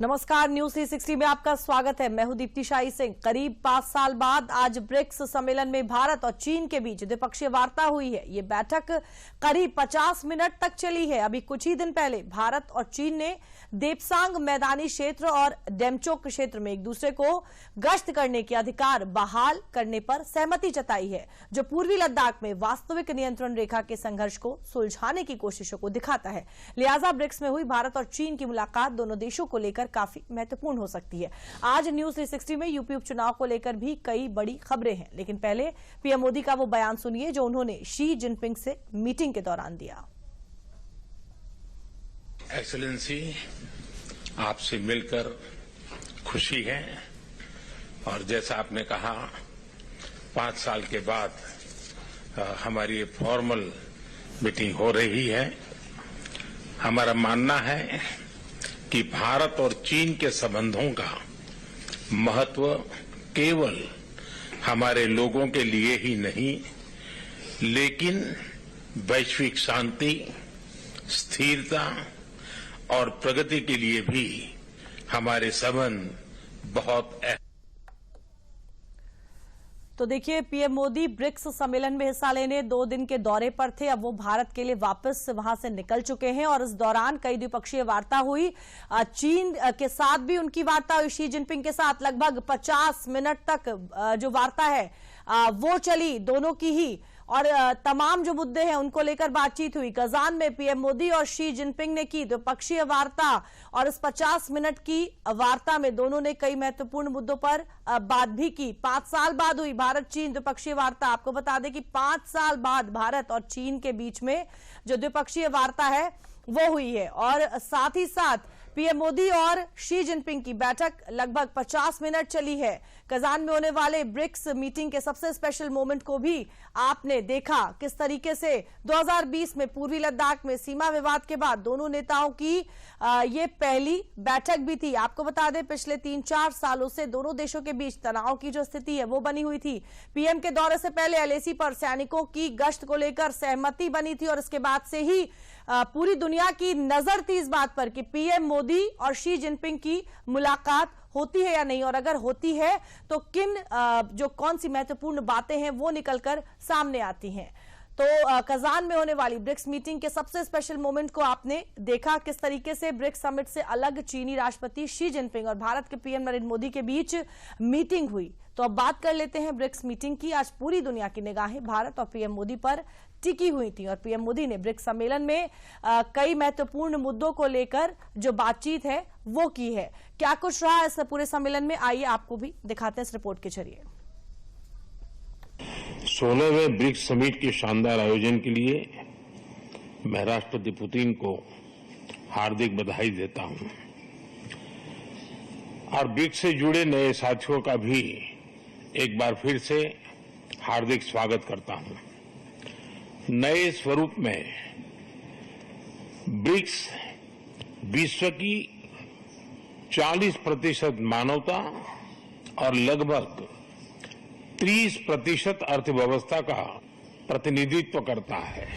नमस्कार, न्यूज 360 में आपका स्वागत है। मैं हूं दीप्ति शाही सिंह। करीब 5 साल बाद आज ब्रिक्स सम्मेलन में भारत और चीन के बीच द्विपक्षीय वार्ता हुई है। ये बैठक करीब 50 मिनट तक चली है। अभी कुछ ही दिन पहले भारत और चीन ने देपसांग मैदानी क्षेत्र और डेमचोक क्षेत्र में एक दूसरे को गश्त करने के अधिकार बहाल करने पर सहमति जताई है, जो पूर्वी लद्दाख में वास्तविक नियंत्रण रेखा के संघर्ष को सुलझाने की कोशिशों को दिखाता है। लिहाजा ब्रिक्स में हुई भारत और चीन की मुलाकात दोनों देशों को लेकर काफी महत्वपूर्ण हो सकती है। आज न्यूज 360 में यूपी उपचुनाव को लेकर भी कई बड़ी खबरें हैं, लेकिन पहले पीएम मोदी का वो बयान सुनिए जो उन्होंने शी जिनपिंग से मीटिंग के दौरान दिया। एक्सेलेंसी, आपसे मिलकर खुशी है और जैसा आपने कहा 5 साल के बाद हमारी ये फॉर्मल मीटिंग हो रही है। हमारा मानना है कि भारत और चीन के संबंधों का महत्व केवल हमारे लोगों के लिए ही नहीं, लेकिन वैश्विक शांति, स्थिरता और प्रगति के लिए भी हमारे संबंध बहुत तो देखिए, पीएम मोदी ब्रिक्स सम्मेलन में हिस्सा लेने 2 दिन के दौरे पर थे। अब वो भारत के लिए वापस वहां से निकल चुके हैं और इस दौरान कई द्विपक्षीय वार्ता हुई। चीन के साथ भी उनकी वार्ता हुई। शी जिनपिंग के साथ लगभग 50 मिनट तक जो वार्ता है वो चली, दोनों की ही, और तमाम जो मुद्दे हैं उनको लेकर बातचीत हुई। कजान में पीएम मोदी और शी जिनपिंग ने की द्विपक्षीय वार्ता और इस 50 मिनट की वार्ता में दोनों ने कई महत्वपूर्ण मुद्दों पर बात भी की। 5 साल बाद हुई भारत चीन द्विपक्षीय वार्ता। आपको बता दें कि 5 साल बाद भारत और चीन के बीच में जो द्विपक्षीय वार्ता है वो हुई है और साथ ही साथ पीएम मोदी और शी जिनपिंग की बैठक लगभग 50 मिनट चली है। कजान में होने वाले ब्रिक्स मीटिंग के सबसे स्पेशल मोमेंट को भी आपने देखा, किस तरीके से 2020 में पूर्वी लद्दाख में सीमा विवाद के बाद दोनों नेताओं की ये पहली बैठक भी थी। आपको बता दें, पिछले 3-4 सालों से दोनों देशों के बीच तनाव की जो स्थिति है वो बनी हुई थी। पीएम के दौरे से पहले एलएसी पर सैनिकों की गश्त को लेकर सहमति बनी थी और इसके बाद से ही पूरी दुनिया की नजर थी इस बात पर कि पीएम मोदी और शी जिनपिंग की मुलाकात होती है या नहीं, और अगर होती है तो कौन सी महत्वपूर्ण बातें हैं वो निकलकर सामने आती हैं। तो कजान में होने वाली ब्रिक्स मीटिंग के सबसे स्पेशल मोमेंट को आपने देखा, किस तरीके से ब्रिक्स समिट से अलग चीनी राष्ट्रपति शी जिनपिंग और भारत के पीएम नरेंद्र मोदी के बीच मीटिंग हुई। तो अब बात कर लेते हैं ब्रिक्स मीटिंग की। आज पूरी दुनिया की निगाहें भारत और पीएम मोदी पर टिकी हुई थी और पीएम मोदी ने ब्रिक्स सम्मेलन में कई महत्वपूर्ण मुद्दों को लेकर जो बातचीत है वो की है। क्या कुछ रहा इस पूरे सम्मेलन में, आइए आपको भी दिखाते हैं इस रिपोर्ट के जरिए। 16वें ब्रिक्स समिट के शानदार आयोजन के लिए मैं राष्ट्रपति पुतिन को हार्दिक बधाई देता हूं और ब्रिक्स से जुड़े नए साथियों का भी एक बार फिर से हार्दिक स्वागत करता हूं। नए स्वरूप में ब्रिक्स विश्व की 40% मानवता और लगभग 30% अर्थव्यवस्था का प्रतिनिधित्व करता है।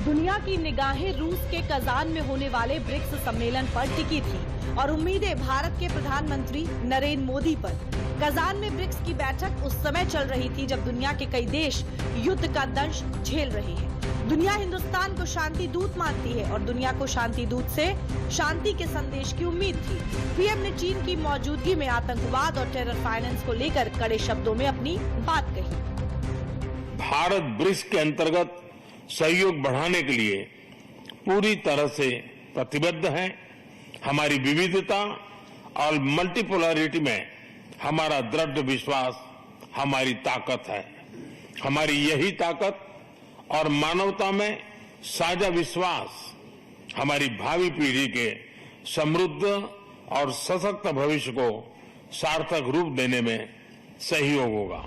दुनिया की निगाहें रूस के कजान में होने वाले ब्रिक्स सम्मेलन पर टिकी थी और उम्मीदें भारत के प्रधानमंत्री नरेंद्र मोदी पर। कजान में ब्रिक्स की बैठक उस समय चल रही थी जब दुनिया के कई देश युद्ध का दंश झेल रहे हैं। दुनिया हिंदुस्तान को शांति दूत मानती है और दुनिया को शांति दूत से शांति के संदेश की उम्मीद थी। पीएम ने चीन की मौजूदगी में आतंकवाद और टेरर फाइनेंस को लेकर कड़े शब्दों में अपनी बात कही। भारत ब्रिक्स के अंतर्गत सहयोग बढ़ाने के लिए पूरी तरह से प्रतिबद्ध है। हमारी विविधता और मल्टीपोलरिटी में हमारा दृढ़ विश्वास हमारी ताकत है। हमारी यही ताकत और मानवता में साझा विश्वास हमारी भावी पीढ़ी के समृद्ध और सशक्त भविष्य को सार्थक रूप देने में सहयोग होगा।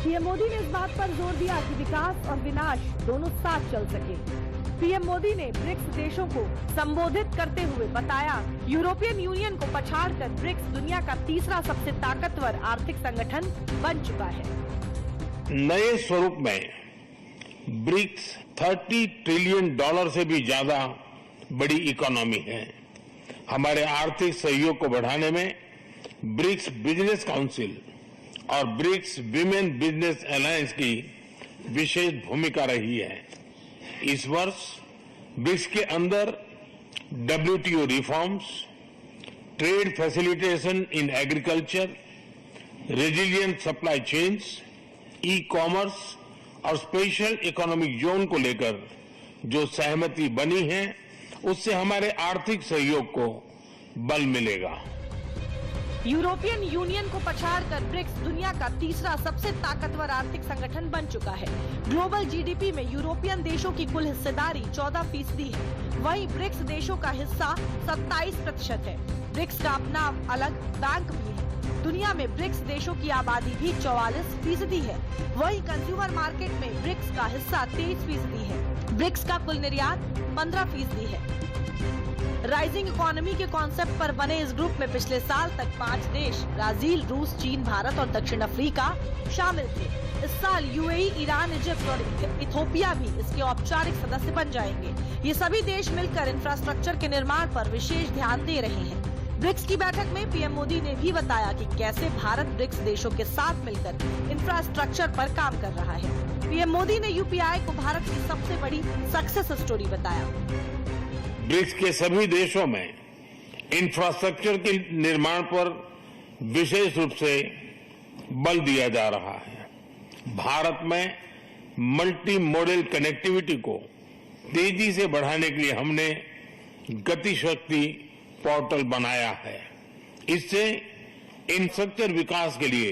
पीएम मोदी ने इस बात पर जोर दिया कि विकास और विनाश दोनों साथ चल सके। पीएम मोदी ने ब्रिक्स देशों को संबोधित करते हुए बताया, यूरोपियन यूनियन को पछाड़कर ब्रिक्स दुनिया का तीसरा सबसे ताकतवर आर्थिक संगठन बन चुका है। नए स्वरूप में ब्रिक्स $30 ट्रिलियन से भी ज्यादा बड़ी इकोनॉमी है। हमारे आर्थिक सहयोग को बढ़ाने में ब्रिक्स बिजनेस काउंसिल और ब्रिक्स विमेन बिजनेस अलायंस की विशेष भूमिका रही है। इस वर्ष ब्रिक्स के अंदर WTO reforms, trade facilitation in agriculture, resilient supply chains, e-commerce और स्पेशल इकोनॉमिक जोन को लेकर जो सहमति बनी है, उससे हमारे आर्थिक सहयोग को बल मिलेगा। यूरोपियन यूनियन को पछाड़कर ब्रिक्स दुनिया का तीसरा सबसे ताकतवर आर्थिक संगठन बन चुका है। ग्लोबल जीडीपी में यूरोपियन देशों की कुल हिस्सेदारी 14% है। वहीं ब्रिक्स देशों का हिस्सा 27% है। ब्रिक्स का अपना अलग बैंक भी है। दुनिया में ब्रिक्स देशों की आबादी भी 44% है। वहीं कंज्यूमर मार्केट में ब्रिक्स का हिस्सा 23% है। ब्रिक्स का कुल निर्यात 15% है। राइजिंग इकोनॉमी के कॉन्सेप्ट पर बने इस ग्रुप में पिछले साल तक 5 देश ब्राजील, रूस, चीन, भारत और दक्षिण अफ्रीका शामिल थे। इस साल यूएई, ईरान, इजिप्ट और इथोपिया भी इसके औपचारिक सदस्य बन जाएंगे। ये सभी देश मिलकर इंफ्रास्ट्रक्चर के निर्माण पर विशेष ध्यान दे रहे हैं। ब्रिक्स की बैठक में पीएम मोदी ने भी बताया कि कैसे भारत ब्रिक्स देशों के साथ मिलकर इंफ्रास्ट्रक्चर पर काम कर रहा है। पीएम मोदी ने यूपीआई को भारत की सबसे बड़ी सक्सेस स्टोरी बताया। ब्रिक्स के सभी देशों में इंफ्रास्ट्रक्चर के निर्माण पर विशेष रूप से बल दिया जा रहा है। भारत में मल्टी मॉडल कनेक्टिविटी को तेजी से बढ़ाने के लिए हमने गति शक्ति पोर्टल बनाया है। इससे इंफ्रास्ट्रक्चर विकास के लिए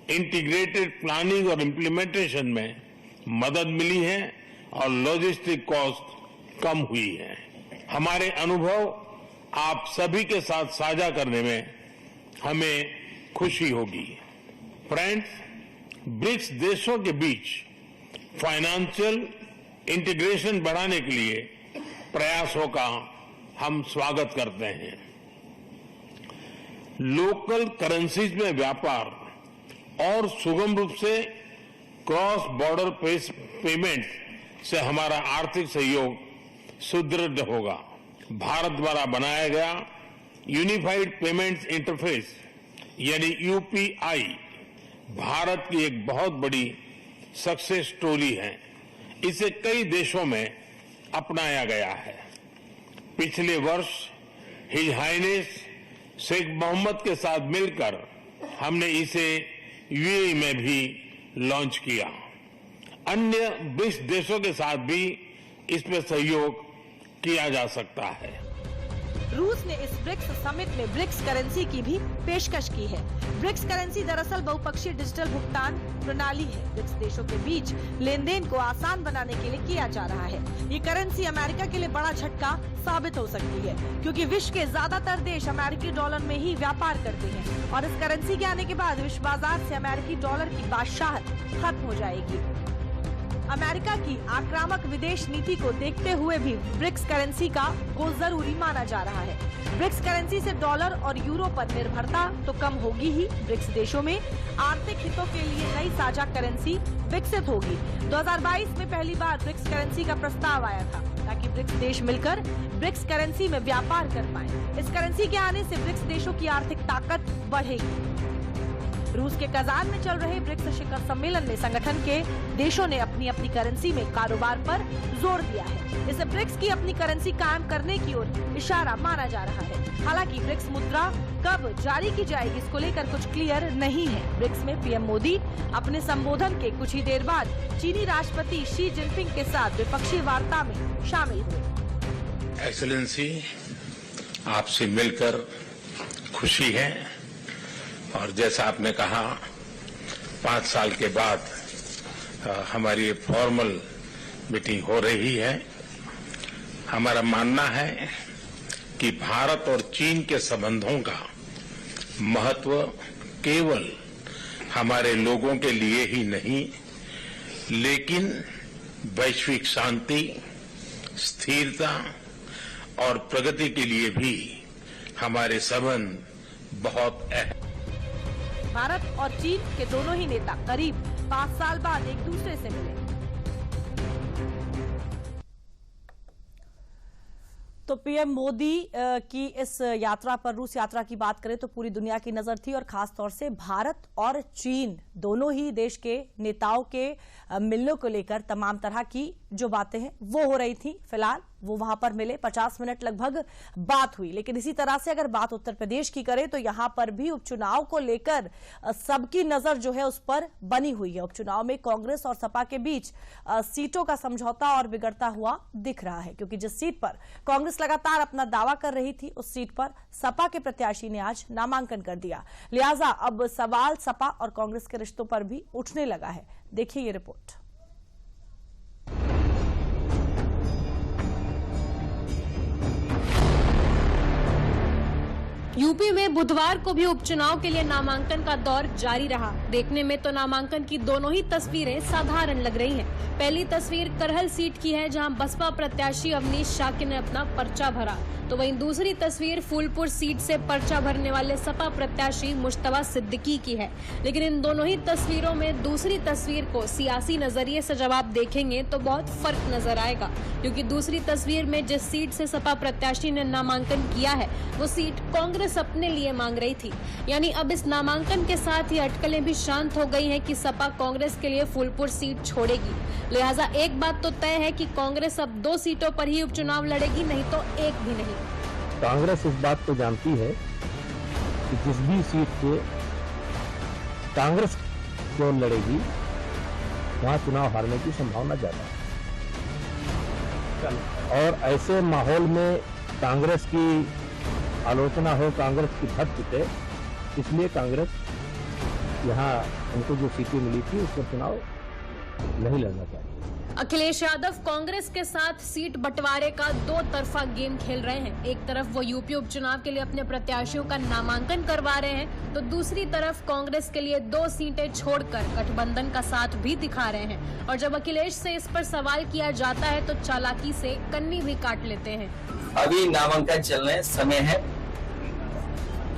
इंटीग्रेटेड प्लानिंग और इम्प्लीमेंटेशन में मदद मिली है और लॉजिस्टिक कॉस्ट कम हुई है। हमारे अनुभव आप सभी के साथ साझा करने में हमें खुशी होगी। फ्रेंड्स, ब्रिक्स देशों के बीच फाइनेंशियल इंटीग्रेशन बढ़ाने के लिए प्रयासों का हम स्वागत करते हैं। लोकल करेंसीज में व्यापार और सुगम रूप से क्रॉस बॉर्डर पेमेंट से हमारा आर्थिक सहयोग सुदृढ़ होगा। भारत द्वारा बनाया गया यूनिफाइड पेमेंट्स इंटरफेस यानी यूपीआई भारत की एक बहुत बड़ी सक्सेस स्टोरी है। इसे कई देशों में अपनाया गया है। पिछले वर्ष हिज हाइनेस शेख मोहम्मद के साथ मिलकर हमने इसे यूएई में भी लॉन्च किया। अन्य ब्रिक्स देशों के साथ भी इसमें सहयोग किया जा सकता है। रूस ने इस ब्रिक्स समिट में ब्रिक्स करेंसी की भी पेशकश की है। ब्रिक्स करेंसी दरअसल बहुपक्षीय डिजिटल भुगतान प्रणाली है। ब्रिक्स देशों के बीच लेन-देन को आसान बनाने के लिए किया जा रहा है। ये करेंसी अमेरिका के लिए बड़ा झटका साबित हो सकती है, क्योंकि विश्व के ज्यादातर देश अमेरिकी डॉलर में ही व्यापार करते हैं और इस करेंसी के आने के बाद विश्व बाजार से अमेरिकी डॉलर की बादशाहत खत्म हो जाएगी। अमेरिका की आक्रामक विदेश नीति को देखते हुए भी ब्रिक्स करेंसी को जरूरी माना जा रहा है। ब्रिक्स करेंसी से डॉलर और यूरो पर निर्भरता तो कम होगी ही, ब्रिक्स देशों में आर्थिक हितों के लिए नई साझा करेंसी विकसित होगी। 2022 में पहली बार ब्रिक्स करेंसी का प्रस्ताव आया था ताकि ब्रिक्स देश मिलकर ब्रिक्स करेंसी में व्यापार कर पाए। इस करेंसी के आने से ब्रिक्स देशों की आर्थिक ताकत बढ़ेगी। रूस के कजान में चल रहे ब्रिक्स शिखर सम्मेलन में संगठन के देशों ने अपनी अपनी करेंसी में कारोबार पर जोर दिया है। इसे ब्रिक्स की अपनी करेंसी कायम करने की ओर इशारा माना जा रहा है। हालांकि ब्रिक्स मुद्रा कब जारी की जाएगी इसको लेकर कुछ क्लियर नहीं है। ब्रिक्स में पीएम मोदी अपने संबोधन के कुछ ही देर बाद चीनी राष्ट्रपति शी जिनपिंग के साथ द्विपक्षीय वार्ता में शामिल हुए। एक्सेलेंसी, आपसे मिलकर खुशी है और जैसा आपने कहा 5 साल के बाद हमारी फॉर्मल मीटिंग हो रही है। हमारा मानना है कि भारत और चीन के संबंधों का महत्व केवल हमारे लोगों के लिए ही नहीं, लेकिन वैश्विक शांति, स्थिरता और प्रगति के लिए भी हमारे संबंध बहुत अहम। भारत और चीन के दोनों ही नेता करीब 5 साल बाद एक दूसरे से मिले। तो पीएम मोदी की इस यात्रा पर, रूस यात्रा की बात करें तो पूरी दुनिया की नजर थी और खास तौर से भारत और चीन दोनों ही देश के नेताओं के मिलने को लेकर तमाम तरह की जो बातें हैं वो हो रही थी। फिलहाल वो वहां पर मिले, 50 मिनट लगभग बात हुई। लेकिन इसी तरह से अगर बात उत्तर प्रदेश की करें तो यहां पर भी उपचुनाव को लेकर सबकी नजर जो है उस पर बनी हुई है। उपचुनाव में कांग्रेस और सपा के बीच सीटों का समझौता और बिगड़ता हुआ दिख रहा है, क्योंकि जिस सीट पर कांग्रेस लगातार अपना दावा कर रही थी उस सीट पर सपा के प्रत्याशी ने आज नामांकन कर दिया। लिहाजा अब सवाल सपा और कांग्रेस के रिश्तों पर भी उठने लगा है। देखिए ये रिपोर्ट। यूपी में बुधवार को भी उपचुनाव के लिए नामांकन का दौर जारी रहा। देखने में तो नामांकन की दोनों ही तस्वीरें साधारण लग रही हैं। पहली तस्वीर करहल सीट की है, जहां बसपा प्रत्याशी अवनीश शाक्य ने अपना पर्चा भरा, तो वहीं दूसरी तस्वीर फूलपुर सीट से पर्चा भरने वाले सपा प्रत्याशी मुश्तबा सिद्दीकी की है। लेकिन इन दोनों ही तस्वीरों में दूसरी तस्वीर को सियासी नजरिए से जब आप देखेंगे तो बहुत फर्क नजर आएगा, क्योंकि दूसरी तस्वीर में जिस सीट से सपा प्रत्याशी ने नामांकन किया है वो सीट कांग्रेस अपने लिए मांग रही थी। यानी अब इस नामांकन के साथ ही अटकलें भी शांत हो गई हैं कि सपा कांग्रेस के लिए फूलपुर सीट छोड़ेगी। लिहाजा एक बात तो तय है कि कांग्रेस अब 2 सीटों पर ही उपचुनाव लड़ेगी, नहीं तो एक भी नहीं। कांग्रेस इस बात को जानती है कि जिस भी सीट से कांग्रेस चुनाव लड़ेगी वहां चुनाव हारने की संभावना ज्यादा है, और ऐसे माहौल में कांग्रेस की आलोचना हो, कांग्रेस की धर चुके, इसलिए कांग्रेस यहाँ उनको जो सीटें मिली थी उस पर चुनाव नहीं लड़ना चाहिए। अखिलेश यादव कांग्रेस के साथ सीट बंटवारे का 2 तरफा गेम खेल रहे हैं। एक तरफ वो यूपी उपचुनाव के लिए अपने प्रत्याशियों का नामांकन करवा रहे हैं, तो दूसरी तरफ कांग्रेस के लिए 2 सीटें छोड़कर गठबंधन का साथ भी दिखा रहे हैं। और जब अखिलेश से इस पर सवाल किया जाता है तो चालाकी से कन्नी भी काट लेते हैं। अभी नामांकन चलने समय है,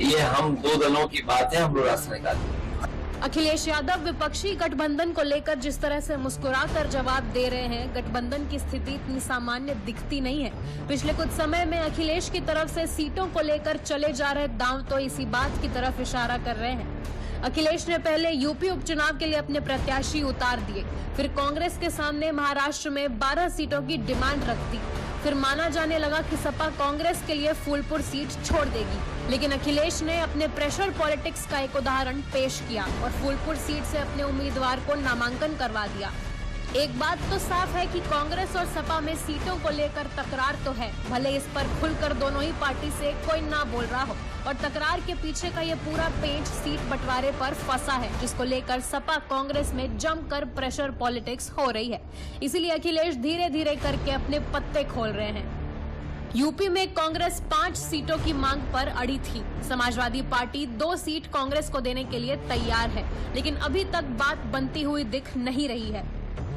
ये हम 2 दलों की बात है, हम लोग रास्ता निकालेंगे। अखिलेश यादव विपक्षी गठबंधन को लेकर जिस तरह से मुस्कुराकर जवाब दे रहे हैं, गठबंधन की स्थिति इतनी सामान्य दिखती नहीं है। पिछले कुछ समय में अखिलेश की तरफ से सीटों को लेकर चले जा रहे दांव तो इसी बात की तरफ इशारा कर रहे हैं। अखिलेश ने पहले यूपी उपचुनाव के लिए अपने प्रत्याशी उतार दिए, फिर कांग्रेस के सामने महाराष्ट्र में 12 सीटों की डिमांड रख दी, फिर माना जाने लगा कि सपा कांग्रेस के लिए फूलपुर सीट छोड़ देगी। लेकिन अखिलेश ने अपने प्रेशर पॉलिटिक्स का एक उदाहरण पेश किया और फूलपुर सीट से अपने उम्मीदवार को नामांकन करवा दिया। एक बात तो साफ है कि कांग्रेस और सपा में सीटों को लेकर तकरार तो है, भले इस पर खुलकर दोनों ही पार्टी से कोई ना बोल रहा हो, और तकरार के पीछे का ये पूरा पेंच सीट बंटवारे पर फंसा है, जिसको लेकर सपा कांग्रेस में जमकर प्रेशर पॉलिटिक्स हो रही है। इसीलिए अखिलेश धीरे धीरे करके अपने पत्ते खोल रहे हैं। यूपी में कांग्रेस 5 सीटों की मांग पर अड़ी थी। समाजवादी पार्टी 2 सीट कांग्रेस को देने के लिए तैयार है, लेकिन अभी तक बात बनती हुई दिख नहीं रही है।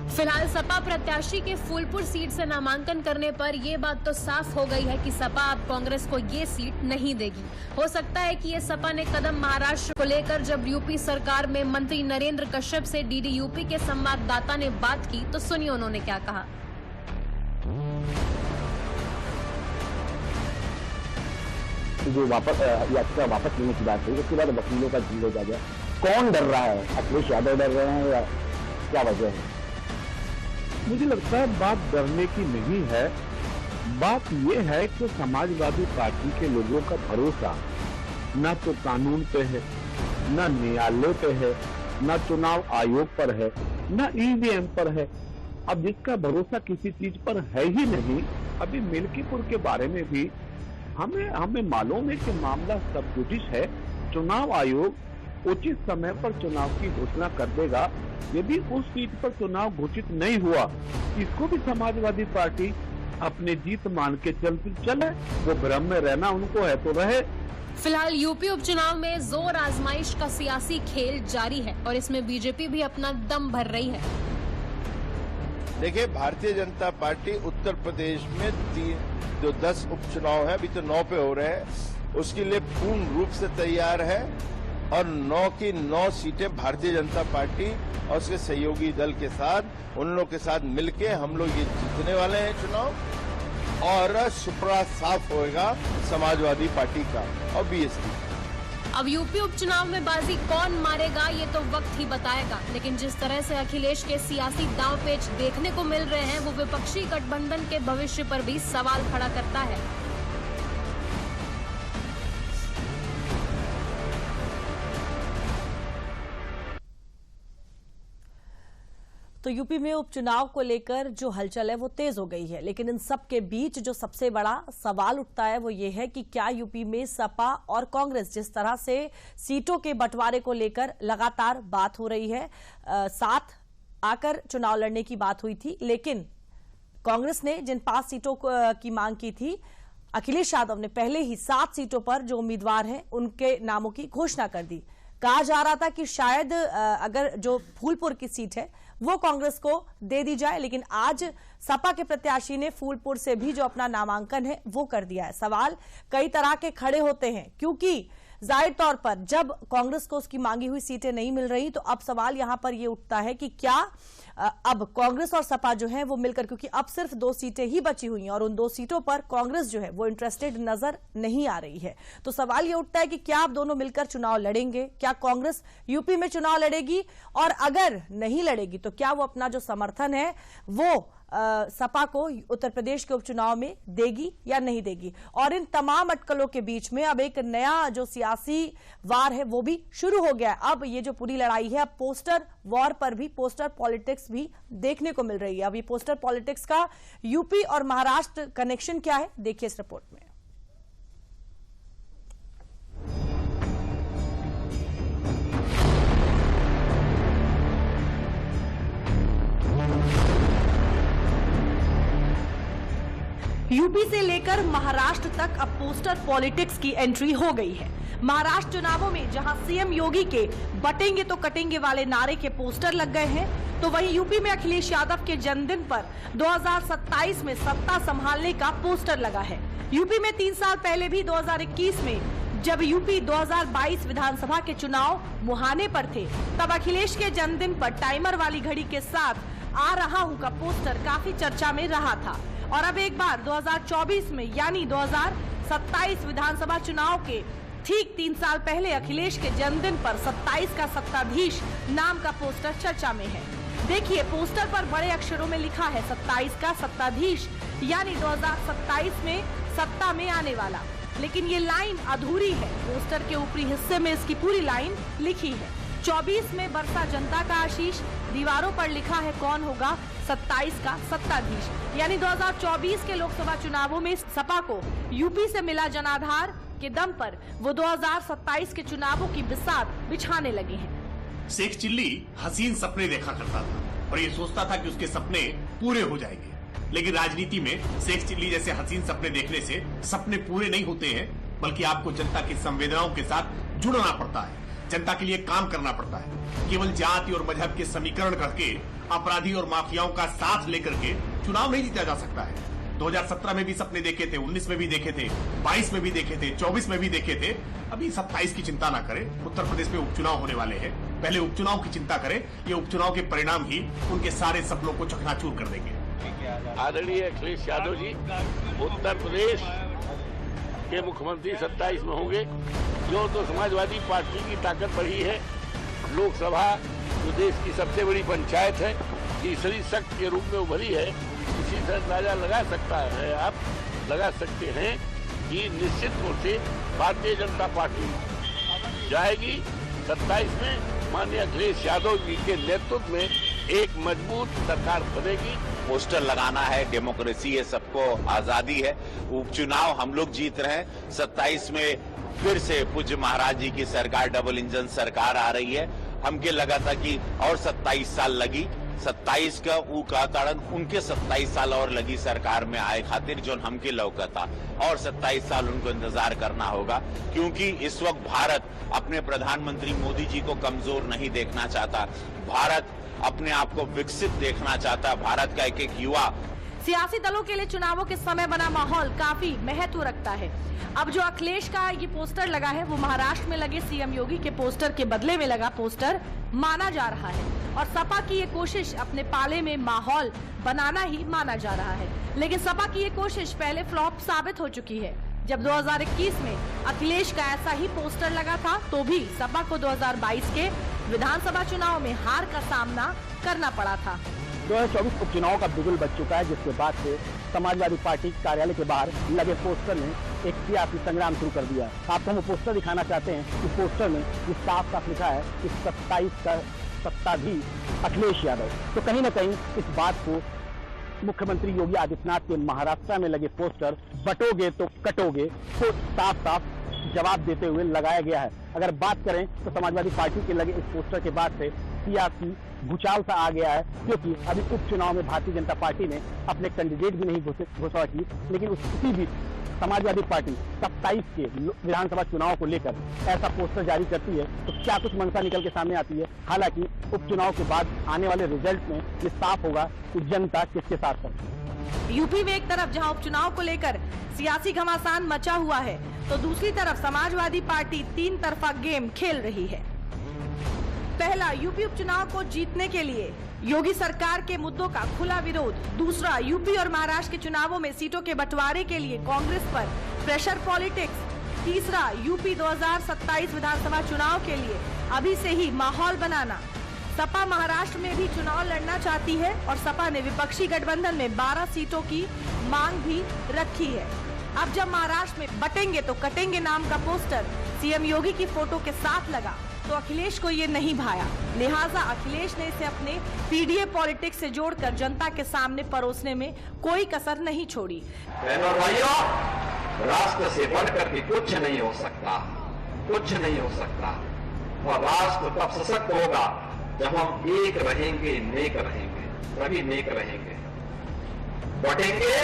फिलहाल सपा प्रत्याशी के फूलपुर सीट से नामांकन करने पर यह बात तो साफ हो गई है कि सपा अब कांग्रेस को ये सीट नहीं देगी। हो सकता है कि ये सपा ने कदम महाराष्ट्र को लेकर जब यूपी सरकार में मंत्री नरेंद्र कश्यप से डीडी यूपी के संवाददाता ने बात की तो सुनिए उन्होंने क्या कहा। जो याचिका वापस लेने की बात हुई, उसके बाद वकीलों का झील हो गया। कौन डर रहा है? अखिलेश यादव डर रहे हैं या क्या वजह है? मुझे लगता है बात डरने की नहीं है, बात यह है कि समाजवादी पार्टी के लोगों का भरोसा न तो कानून पे है, न न्यायालय पे है, न चुनाव आयोग पर है, न ईवीएम पर है। अब जिसका भरोसा किसी चीज पर है ही नहीं, अभी मिल्कीपुर के बारे में भी हमें मालूम है कि मामला सब जुडिश है। चुनाव आयोग उचित समय पर चुनाव की घोषणा कर देगा। यदि उस सीट पर चुनाव घोषित नहीं हुआ, इसको भी समाजवादी पार्टी अपने जीत मान के चले। वो भ्रम में रहना उनको है तो रहे। फिलहाल यूपी उपचुनाव में जोर आजमाइश का सियासी खेल जारी है और इसमें बीजेपी भी अपना दम भर रही है। देखिए, भारतीय जनता पार्टी उत्तर प्रदेश में 10 उपचुनाव है, अभी तो 9 पे हो रहे हैं, उसके लिए पूर्ण रूप से तैयार है और 9 की 9 सीटें भारतीय जनता पार्टी और उसके सहयोगी दल के साथ, उन लोगों के साथ मिलके हम लोग ये जीतने वाले हैं चुनाव। और सुपड़ा साफ होएगा समाजवादी पार्टी का और बीएसपी। अब यूपी उपचुनाव में बाजी कौन मारेगा ये तो वक्त ही बताएगा, लेकिन जिस तरह से अखिलेश के सियासी दांव पेच देखने को मिल रहे हैं वो विपक्षी गठबंधन के भविष्य पर भी सवाल खड़ा करता है। तो यूपी में उपचुनाव को लेकर जो हलचल है वो तेज हो गई है, लेकिन इन सब के बीच जो सबसे बड़ा सवाल उठता है वो ये है कि क्या यूपी में सपा और कांग्रेस जिस तरह से सीटों के बंटवारे को लेकर लगातार बात हो रही है, साथ आकर चुनाव लड़ने की बात हुई थी, लेकिन कांग्रेस ने जिन 5 सीटों की मांग की थी, अखिलेश यादव ने पहले ही 7 सीटों पर जो उम्मीदवार हैं उनके नामों की घोषणा कर दी। कहा जा रहा था कि शायद अगर जो फूलपुर की सीट है वो कांग्रेस को दे दी जाए, लेकिन आज सपा के प्रत्याशी ने फूलपुर से भी जो अपना नामांकन है वो कर दिया है। सवाल कई तरह के खड़े होते हैं, क्योंकि जाहिर तौर पर जब कांग्रेस को उसकी मांगी हुई सीटें नहीं मिल रही तो अब सवाल यहां पर यह उठता है कि क्या अब कांग्रेस और सपा जो है वो मिलकर, क्योंकि अब सिर्फ 2 सीटें ही बची हुई हैं और उन 2 सीटों पर कांग्रेस जो है वो इंटरेस्टेड नजर नहीं आ रही है, तो सवाल ये उठता है कि क्या आप दोनों मिलकर चुनाव लड़ेंगे? क्या कांग्रेस यूपी में चुनाव लड़ेगी? और अगर नहीं लड़ेगी तो क्या वो अपना जो समर्थन है वो सपा को उत्तर प्रदेश के उपचुनाव में देगी या नहीं देगी? और इन तमाम अटकलों के बीच में अब एक नया जो सियासी वार है वो भी शुरू हो गया है। अब ये जो पूरी लड़ाई है अब पोस्टर वॉर पर भी, पोस्टर पॉलिटिक्स भी देखने को मिल रही है। अब ये पोस्टर पॉलिटिक्स का यूपी और महाराष्ट्र कनेक्शन क्या है, देखिए इस रिपोर्ट में। यूपी से लेकर महाराष्ट्र तक अब पोस्टर पॉलिटिक्स की एंट्री हो गई है। महाराष्ट्र चुनावों में जहां सीएम योगी के बटेंगे तो कटेंगे वाले नारे के पोस्टर लग गए हैं, तो वहीं यूपी में अखिलेश यादव के जन्मदिन पर 2027 में सत्ता संभालने का पोस्टर लगा है। यूपी में 3 साल पहले भी 2021 में जब यूपी 2022 विधानसभा के चुनाव मुहाने पर थे, तब अखिलेश के जन्मदिन पर टाइमर वाली घड़ी के साथ आ रहा हूं का पोस्टर काफी चर्चा में रहा था। और अब एक बार 2024 में यानी 2027 विधानसभा चुनाव के ठीक 3 साल पहले अखिलेश के जन्मदिन पर 27 का सत्ताधीश नाम का पोस्टर चर्चा में है। देखिए पोस्टर पर बड़े अक्षरों में लिखा है 27 का सत्ताधीश, यानी 2027 में सत्ता में आने वाला, लेकिन ये लाइन अधूरी है। पोस्टर के ऊपरी हिस्से में इसकी पूरी लाइन लिखी है। 24 में बरसा जनता का आशीष, दीवारों पर लिखा है कौन होगा 27 का सत्ताधीश, यानी 2024 के लोकसभा चुनावों में सपा को यूपी से मिला जनाधार के दम पर वो 2027 के चुनावों की बिसात बिछाने लगे हैं। शेख चिल्ली हसीन सपने देखा करता था और ये सोचता था कि उसके सपने पूरे हो जाएंगे, लेकिन राजनीति में शेख चिल्ली जैसे हसीन सपने देखने से सपने पूरे नहीं होते हैं, बल्कि आपको जनता की संवेदनाओं के साथ जुड़ना पड़ता है, जनता के लिए काम करना पड़ता है। केवल जाति और मजहब के समीकरण करके अपराधी और माफियाओं का साथ लेकर के चुनाव नहीं जीता जा सकता है। 2017 में भी सपने देखे थे, 19 में भी देखे थे, 22 में भी देखे थे, 24 में भी देखे थे। अभी 27 की चिंता ना करें, उत्तर प्रदेश में उपचुनाव होने वाले हैं, पहले उपचुनाव की चिंता करें। ये उपचुनाव के परिणाम ही उनके सारे सपनों को चकनाचूर कर देंगे। आदरणीय अखिलेश यादव जी उत्तर प्रदेश के मुख्यमंत्री 27 में होंगे। जो तो समाजवादी पार्टी की ताकत बढ़ी है, लोकसभा जो देश की सबसे बड़ी पंचायत है, तीसरी शक्ति के रूप में उभरी है, इसी से अंदाजा लगा सकते हैं कि निश्चित रूप से भारतीय जनता पार्टी जाएगी। 27 में माननीय अखिलेश यादव जी के नेतृत्व में एक मजबूत सरकार बनेगी। पोस्टर लगाना है, डेमोक्रेसी है, सबको आजादी है। उपचुनाव हम लोग जीत रहे हैं। 27 में फिर से पूज्य महाराज जी की सरकार, डबल इंजन सरकार आ रही है। हमके लगा था कि और 27 साल लगी, 27 का ऊ कहताड़न उनके 27 साल और लगी सरकार में आए खातिर जो हमके लौका था, और 27 साल उनको इंतजार करना होगा, क्योंकि इस वक्त भारत अपने प्रधानमंत्री मोदी जी को कमजोर नहीं देखना चाहता। भारत अपने आप को विकसित देखना चाहता है। भारत का एक एक युवा सियासी दलों के लिए चुनावों के समय बना माहौल काफी महत्व रखता है। अब जो अखिलेश का ये पोस्टर लगा है वो महाराष्ट्र में लगे सीएम योगी के पोस्टर के बदले में लगा पोस्टर माना जा रहा है और सपा की ये कोशिश अपने पाले में माहौल बनाना ही माना जा रहा है। लेकिन सपा की ये कोशिश पहले फ्लॉप साबित हो चुकी है। जब 2021 में अखिलेश का ऐसा ही पोस्टर लगा था तो भी सपा को 2022 के विधानसभा चुनाव में हार का सामना करना पड़ा था। 2024 उपचुनाव का बिगुल बज चुका है, जिसके बाद से समाजवादी पार्टी कार्यालय के बाहर लगे पोस्टर ने एक सियासी संग्राम शुरू कर दिया। आपको हम पोस्टर दिखाना चाहते हैं कि पोस्टर में इस साफ साफ लिखा है कि 27 का सत्ताधीश अखिलेश यादव। तो कहीं न कहीं इस बात को मुख्यमंत्री योगी आदित्यनाथ के महाराष्ट्र में लगे पोस्टर बटोगे तो कटोगे को साफ साफ जवाब देते हुए लगाया गया है। अगर बात करें तो समाजवादी पार्टी के लगे इस पोस्टर के बाद से सियासी भूचाल सा आ गया है, क्योंकि अभी उपचुनाव में भारतीय जनता पार्टी ने अपने कैंडिडेट भी नहीं घोषणा की, लेकिन उसी बीच समाजवादी पार्टी 27 के विधानसभा चुनाव को लेकर ऐसा पोस्टर जारी करती है तो क्या कुछ मंशा निकल के सामने आती है। हालांकि उपचुनाव के बाद आने वाले रिजल्ट में ये साफ होगा कि जनता किसके साथ है। यूपी में एक तरफ जहां उपचुनाव को लेकर सियासी घमासान मचा हुआ है तो दूसरी तरफ समाजवादी पार्टी 3 तरफा गेम खेल रही है। पहला, यूपी उपचुनाव को जीतने के लिए योगी सरकार के मुद्दों का खुला विरोध। दूसरा, यूपी और महाराष्ट्र के चुनावों में सीटों के बंटवारे के लिए कांग्रेस पर प्रेशर पॉलिटिक्स। तीसरा, यूपी 2027 विधानसभा चुनाव के लिए अभी से ही माहौल बनाना। सपा महाराष्ट्र में भी चुनाव लड़ना चाहती है और सपा ने विपक्षी गठबंधन में 12 सीटों की मांग भी रखी है। अब जब महाराष्ट्र में बटेंगे तो कटेंगे नाम का पोस्टर सीएम योगी की फोटो के साथ लगा तो अखिलेश को ये नहीं भाया, लिहाजा अखिलेश ने इसे अपने पीडीए पॉलिटिक्स से जोड़कर जनता के सामने परोसने में कोई कसर नहीं छोड़ी। बहनों और भाइयों, राष्ट्र से बढ़कर के कुछ नहीं हो सकता, कुछ नहीं हो सकता। और राष्ट्र तब सशक्त होगा जब हम एक रहेंगे, नेक रहेंगे, तभी नेक रहेंगे। बटेंगे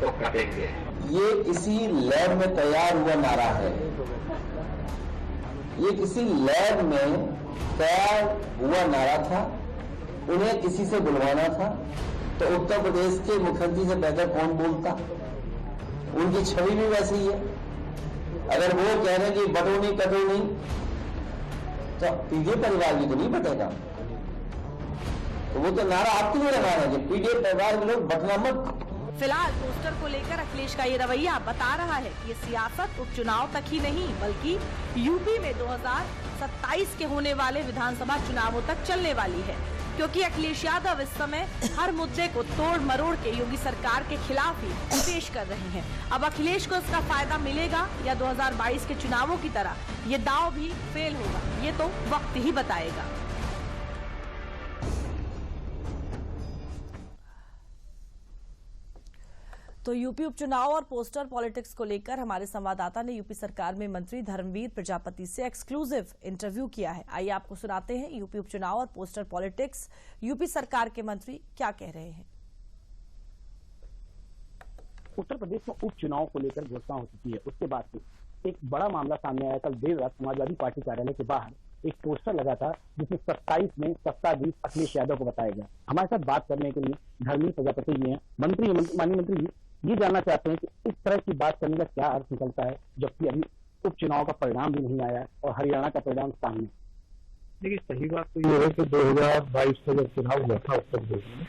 तो कटेंगे। ये किसी लैब में तैयार हुआ नारा है, ये किसी लैब में तैयार हुआ नारा था। उन्हें किसी से बुलवाना था तो उत्तर प्रदेश के मुख्यमंत्री से बेहतर कौन बोलता। उनकी छवि भी वैसी ही है। अगर वो कह रहे हैं कि बटो नहीं कटो नहीं तो पीडीए परिवार भी तो नहीं बटेगा। तो वो तो नारा आपके लिए लगा रहे हैं कि पीडीए परिवार के लोग बटना मत। फिलहाल पोस्टर को लेकर अखिलेश का ये रवैया बता रहा है कि ये सियासत उपचुनाव तक ही नहीं बल्कि यूपी में 2027 के होने वाले विधानसभा चुनावों तक चलने वाली है, क्योंकि अखिलेश यादव इस समय हर मुद्दे को तोड़ मरोड़ के योगी सरकार के खिलाफ ही पेश कर रहे हैं। अब अखिलेश को इसका फायदा मिलेगा या 2022 के चुनावों की तरह ये दांव भी फेल होगा, ये तो वक्त ही बताएगा। तो यूपी उपचुनाव और पोस्टर पॉलिटिक्स को लेकर हमारे संवाददाता ने यूपी सरकार में मंत्री धर्मवीर प्रजापति से एक्सक्लूसिव इंटरव्यू किया है। आइए आपको सुनाते हैं यूपी उपचुनाव और पोस्टर पॉलिटिक्स यूपी सरकार के मंत्री क्या कह रहे हैं। उत्तर प्रदेश में उपचुनाव को लेकर घोषणा हो चुकी है, उसके बाद से एक बड़ा मामला सामने आया। कल देर रात समाजवादी पार्टी कार्यालय के बाहर एक पोस्टर लगा था जिसमें 27 में सत्ताधीश अखिलेश यादव को बताया गया। हमारे साथ बात करने के लिए धर्मवीर प्रजापति जी हैं। माननीय मंत्री जी, ये जानना चाहते हैं कि इस तरह की बात करने का क्या अर्थ निकलता है जबकि अभी उपचुनाव का परिणाम भी नहीं आया और हरियाणा का परिणाम सामने। देखिए, सही बात तो ये है कि 2022 का जब चुनाव हुआ था उत्तर प्रदेश में,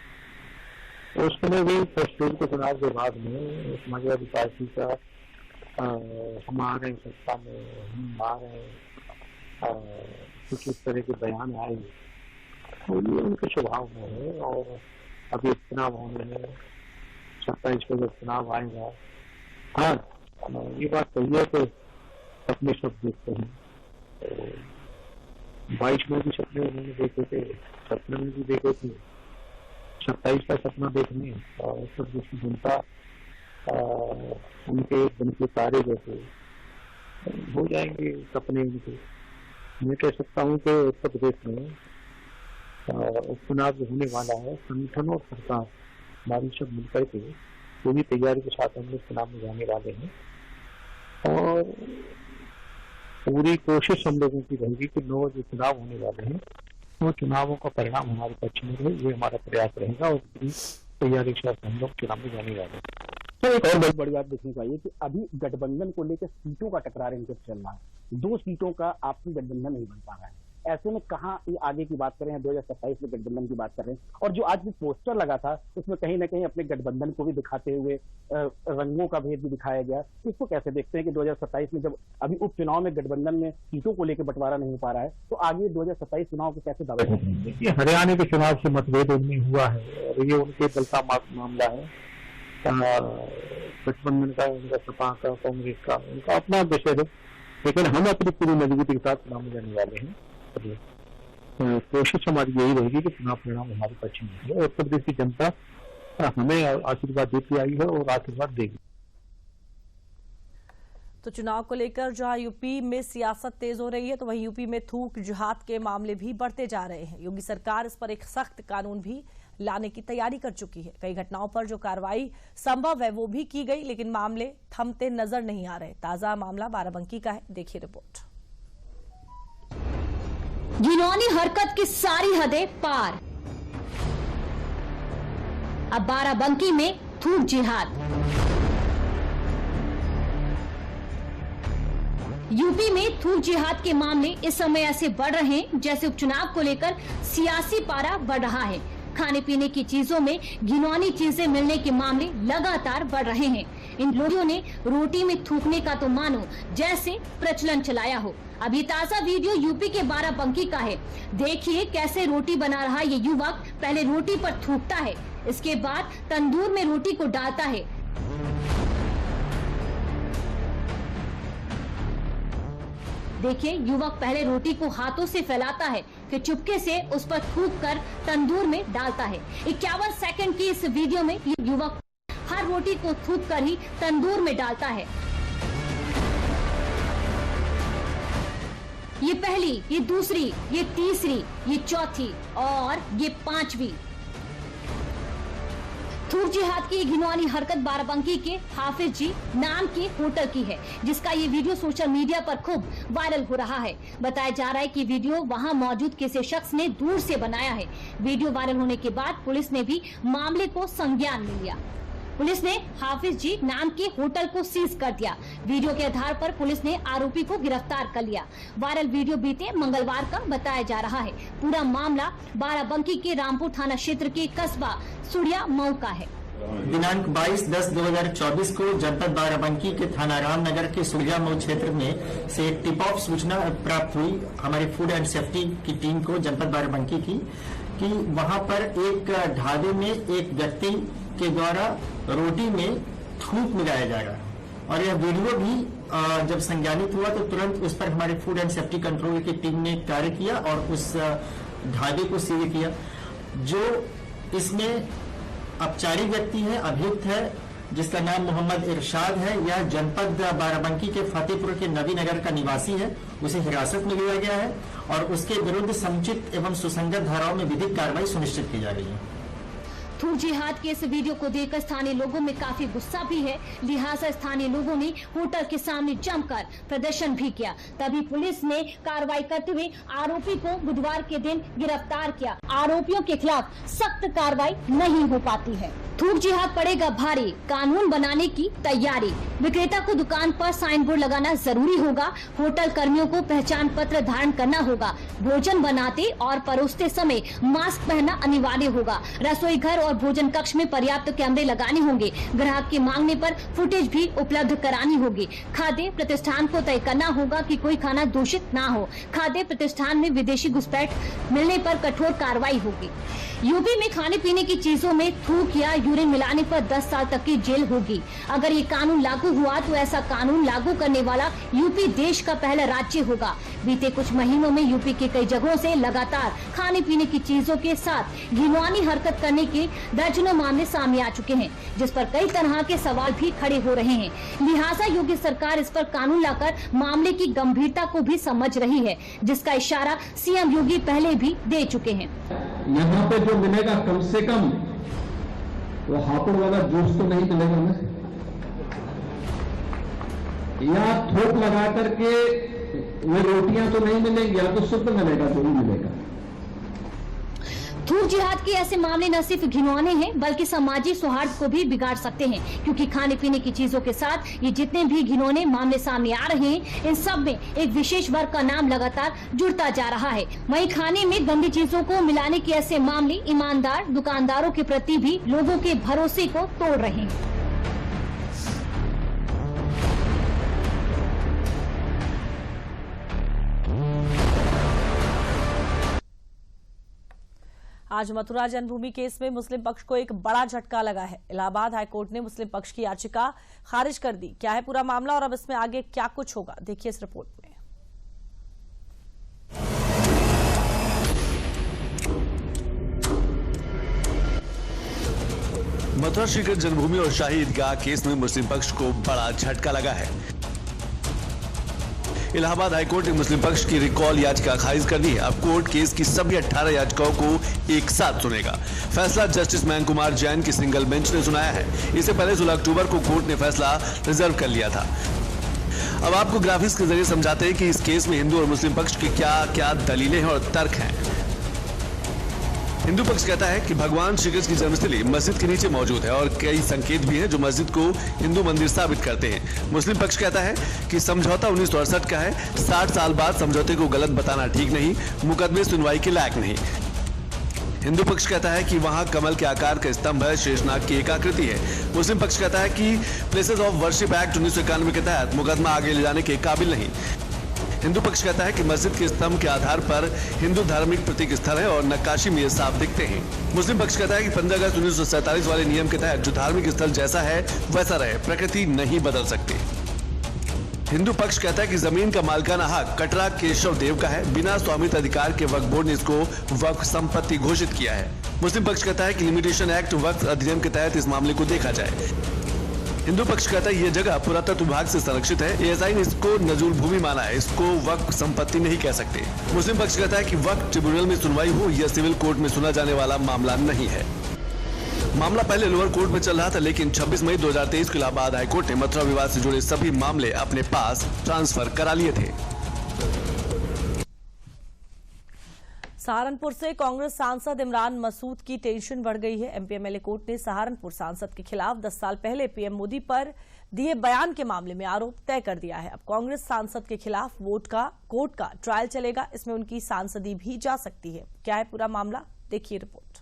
तो उसमें भी पोस्टर के चुनाव के बाद में समाजवादी पार्टी का हम आ रहे सत्ता में, हम आ रहे कुछ इस तरह के बयान आए, तो ये उनके स्वभाव में है। और अभी चुनाव होने में 27 को जब चुनाव आएगा, हाँ ये बात सही है कि सपने सब देखते हैं। तो 22 में भी सपने उन्होंने देखे थे, 17 में भी देखे थे, 27 का सपना देखने और उत्तर प्रदेश की जनता उनके दिन के तारे जैसे हो जाएंगे सपने उनके। मैं कह सकता हूँ कि उत्तर प्रदेश में उपचुनाव जो होने वाला है, संगठन और सरकार हमारी सब मिलकर के पूरी तैयारी के साथ हम लोग चुनाव में जाने वाले हैं और पूरी कोशिश हम लोगों की रहेगी कि 9 जो चुनाव होने वाले हैं वो चुनावों का परिणाम हमारे पक्ष में रहे, ये हमारा प्रयास रहेगा। और तैयारी के साथ हम लोग चुनाव में जाने वाले हैं। तो एक और बहुत बड़ी बात देखने को आई है कि अभी गठबंधन को लेकर सीटों का टकरार इनके चल रहा है। 2 सीटों का आपसी गठबंधन नहीं बन पा रहा है। ऐसे में कहाँ ये आगे की बात कर रहे हैं, 2027 में गठबंधन की बात कर रहे हैं। और जो आज भी पोस्टर लगा था उसमें कहीं ना कहीं अपने गठबंधन को भी दिखाते हुए रंगों का भेद भी दिखाया गया। इसको कैसे देखते हैं कि 2027 में जब अभी उपचुनाव में गठबंधन में सीटों को लेकर बंटवारा नहीं हो पा रहा है, तो आगे 2027 चुनाव के कैसे दावे हैं? देखिए, हरियाणा के चुनाव से मतभेद उनमें हुआ है और ये उनके दल का मामला है। गठबंधन का, उनका सपा का, कांग्रेस का, उनका अपना विषय है। लेकिन हम अपनी पूरी मजबूती के साथ चुनाव में जाने वाले हैं। कोशिश हमारी यही रहेगी कि चुनाव परिणाम हमारे पक्ष में है और उत्तर प्रदेश की जनता हमें आशीर्वाद देती आई है और आशीर्वाद देगी। तो चुनाव को लेकर जहां यूपी में सियासत तेज हो रही है, तो वहीं यूपी में थूक जिहाद के मामले भी बढ़ते जा रहे हैं। योगी सरकार इस पर एक सख्त कानून भी लाने की तैयारी कर चुकी है। कई घटनाओं पर जो कार्रवाई संभव है वो भी की गई, लेकिन मामले थमते नजर नहीं आ रहे। ताजा मामला बाराबंकी का है, देखिए रिपोर्ट। घिनौनी हरकत की सारी हदें पार। अब बाराबंकी में थूक जिहाद। यूपी में थूक जिहाद के मामले इस समय ऐसे बढ़ रहे हैं जैसे उपचुनाव को लेकर सियासी पारा बढ़ रहा है। खाने पीने की चीजों में घिनौनी चीजें मिलने के मामले लगातार बढ़ रहे हैं। इन लोगों ने रोटी में थूकने का तो मानो जैसे प्रचलन चलाया हो। अभी ताजा वीडियो यूपी के बाराबंकी का है। देखिए कैसे रोटी बना रहा ये युवक पहले रोटी पर थूकता है, इसके बाद तंदूर में रोटी को डालता है। देखिए, युवक पहले रोटी को हाथों से फैलाता है, फिर चुपके से उस पर थूक कर तंदूर में डालता है। 51 सेकंड की इस वीडियो में ये युवक हर रोटी को थूक कर ही तंदूर में डालता है। ये पहली, ये दूसरी, ये तीसरी, ये चौथी और ये 5वीं। थूक जिहाद की घिनौनी हरकत बाराबंकी के हाफिज जी नाम के होटल की है, जिसका ये वीडियो सोशल मीडिया पर खूब वायरल हो रहा है। बताया जा रहा है कि वीडियो वहां मौजूद किसी शख्स ने दूर से बनाया है। वीडियो वायरल होने के बाद पुलिस ने भी मामले को संज्ञान में लिया। पुलिस ने हाफिज जी नाम के होटल को सीज कर दिया। वीडियो के आधार पर पुलिस ने आरोपी को गिरफ्तार कर लिया। वायरल वीडियो बीते मंगलवार का बताया जा रहा है। पूरा मामला बाराबंकी के रामपुर थाना क्षेत्र के कस्बा सुड़िया मऊ का है। दिनांक 22/10/2024 को जनपद बाराबंकी के थाना रामनगर के सुड़िया मऊ क्षेत्र में से एक टिप ऑफ सूचना प्राप्त हुई हमारी फूड एंड सेफ्टी की टीम को जनपद बाराबंकी की कि वहां पर एक ढाबे में एक व्यक्ति के द्वारा रोटी में थूक मिलाया जा रहा है और यह वीडियो भी जब संज्ञानित हुआ तो तुरंत उस पर हमारे फूड एंड सेफ्टी कंट्रोल की टीम ने कार्य किया और उस ढाबे को सील किया। जो इसमें अपचारी व्यक्ति है, अभियुक्त है, जिसका नाम मोहम्मद इरशाद है। यह जनपद बाराबंकी के फतेहपुर के नवी नगर का निवासी है। उसे हिरासत में लिया गया है और उसके विरुद्ध समुचित एवं सुसंगत धाराओं में विधिक कार्रवाई सुनिश्चित की जा रही है। थूक जिहाद के इस वीडियो को देखकर स्थानीय लोगों में काफी गुस्सा भी है, लिहाजा स्थानीय लोगों ने होटल के सामने जमकर प्रदर्शन भी किया। तभी पुलिस ने कार्रवाई करते हुए आरोपी को बुधवार के दिन गिरफ्तार किया। आरोपियों के खिलाफ सख्त कार्रवाई नहीं हो पाती है। थूक जिहाद पड़ेगा भारी, कानून बनाने की तैयारी। विक्रेता को दुकान पर साइन बोर्ड लगाना जरूरी होगा। होटल कर्मियों को पहचान पत्र धारण करना होगा। भोजन बनाते और परोसते समय मास्क पहनना अनिवार्य होगा। रसोई घर और भोजन कक्ष में पर्याप्त कैमरे लगाने होंगे। ग्राहक के मांगने पर फुटेज भी उपलब्ध करानी होगी। खाद्य प्रतिष्ठान को तय करना होगा कि कोई खाना दूषित ना हो। खाद्य प्रतिष्ठान में विदेशी घुसपैठ मिलने पर कठोर कार्रवाई होगी। यूपी में खाने पीने की चीजों में थूक या यूरिन मिलाने पर 10 साल तक की जेल होगी। अगर ये कानून लागू हुआ तो ऐसा कानून लागू करने वाला यूपी देश का पहला राज्य होगा। बीते कुछ महीनों में यूपी के कई जगहों से लगातार खाने पीने की चीजों के साथ घिनौनी हरकत करने के दर्जनों मामले सामने आ चुके हैं, जिस पर कई तरह के सवाल भी खड़े हो रहे हैं। लिहाजा योगी सरकार इस पर कानून लाकर मामले की गंभीरता को भी समझ रही है, जिसका इशारा सीएम योगी पहले भी दे चुके हैं। यहाँ पे जो मिलेगा कम से कम वो हापुड़ वाला जूस तो नहीं मिलेगा ना, या थोक लगा करके वो रोटियां तो नहीं मिलेंगी, या तो शुद्ध मिलेगा जो भी मिलेगा। थूक जिहाद के ऐसे मामले न सिर्फ घिनौने हैं बल्कि सामाजिक सौहार्द को भी बिगाड़ सकते हैं, क्योंकि खाने पीने की चीजों के साथ ये जितने भी घिनौने मामले सामने आ रहे हैं, इन सब में एक विशेष वर्ग का नाम लगातार जुड़ता जा रहा है। वहीं खाने में गंदी चीजों को मिलाने के ऐसे मामले ईमानदार दुकानदारों के प्रति भी लोगों के भरोसे को तोड़ रहे हैं। आज मथुरा जन्मभूमि केस में मुस्लिम पक्ष को एक बड़ा झटका लगा है। इलाहाबाद हाईकोर्ट ने मुस्लिम पक्ष की याचिका खारिज कर दी। क्या है पूरा मामला और अब इसमें आगे क्या कुछ होगा, देखिए इस रिपोर्ट में। मथुरा श्रीकृष्ण जन्मभूमि और शाही ईदगाह केस में मुस्लिम पक्ष को बड़ा झटका लगा है। इलाहाबाद हाईकोर्ट ने मुस्लिम पक्ष की रिकॉल याचिका खारिज कर दी है। अब कोर्ट केस की सभी 18 याचिकाओं को एक साथ सुनेगा। फैसला जस्टिस मयंक कुमार जैन की सिंगल बेंच ने सुनाया है। इससे पहले 16 अक्टूबर को कोर्ट ने फैसला रिजर्व कर लिया था। अब आपको ग्राफिक्स के जरिए समझाते हैं कि इस केस में हिंदू और मुस्लिम पक्ष की क्या क्या दलीलें हैं और तर्क हैं। हिंदू पक्ष कहता है कि भगवान श्री कृष्ण की जन्मस्थली मस्जिद के नीचे मौजूद है और कई संकेत भी हैं जो मस्जिद को हिंदू मंदिर साबित करते हैं। मुस्लिम पक्ष कहता है कि समझौता 1968 का है। 60 साल बाद समझौते को गलत बताना ठीक नहीं, मुकदमे सुनवाई के लायक नहीं। हिंदू पक्ष कहता है कि वहां कमल के आकार का स्तंभ है, शेषनाग की एक आकृति है। मुस्लिम पक्ष कहता है कि प्लेसेस ऑफ वर्शिप एक्ट 1991 के तहत मुकदमा आगे ले जाने के काबिल नहीं। हिंदू पक्ष कहता है कि मस्जिद के स्तंभ के आधार पर हिंदू धार्मिक प्रतीक स्थल है और नक्काशी में ये साफ दिखते हैं। मुस्लिम पक्ष कहता है कि 15 अगस्त 1947 वाले नियम के तहत जो धार्मिक स्थल जैसा है वैसा रहे, प्रकृति नहीं बदल सकती। हिंदू पक्ष कहता है कि जमीन का मालिकाना हक कटरा केशव देव का है। बिना स्वामित्व अधिकार के वक्फ बोर्ड ने इसको वक्फ संपत्ति घोषित किया है। मुस्लिम पक्ष कहता है कि लिमिटेशन एक्ट वक्फ अधिनियम के तहत इस मामले को देखा जाए। हिंदू पक्ष कहता है ये जगह पुरातत्व विभाग से संरक्षित है। एएसआई ने इसको नजूल भूमि माना है, इसको वक्फ संपत्ति नहीं कह सकते। मुस्लिम पक्ष कहता है कि वक्फ ट्रिब्यूनल में सुनवाई हो, यह सिविल कोर्ट में सुना जाने वाला मामला नहीं है। मामला पहले लोअर कोर्ट में चल रहा था, लेकिन 26 मई 2023 को इलाहाबाद हाईकोर्ट ने मथुरा विवाद से जुड़े सभी मामले अपने पास ट्रांसफर करा लिए थे। सहारनपुर से कांग्रेस सांसद इमरान मसूद की टेंशन बढ़ गई है। एमपी एमएलए कोर्ट ने सहारनपुर सांसद के खिलाफ 10 साल पहले पीएम मोदी पर दिए बयान के मामले में आरोप तय कर दिया है। अब कांग्रेस सांसद के खिलाफ कोर्ट का ट्रायल चलेगा। इसमें उनकी सांसदी भी जा सकती है। क्या है पूरा मामला, देखिए रिपोर्ट।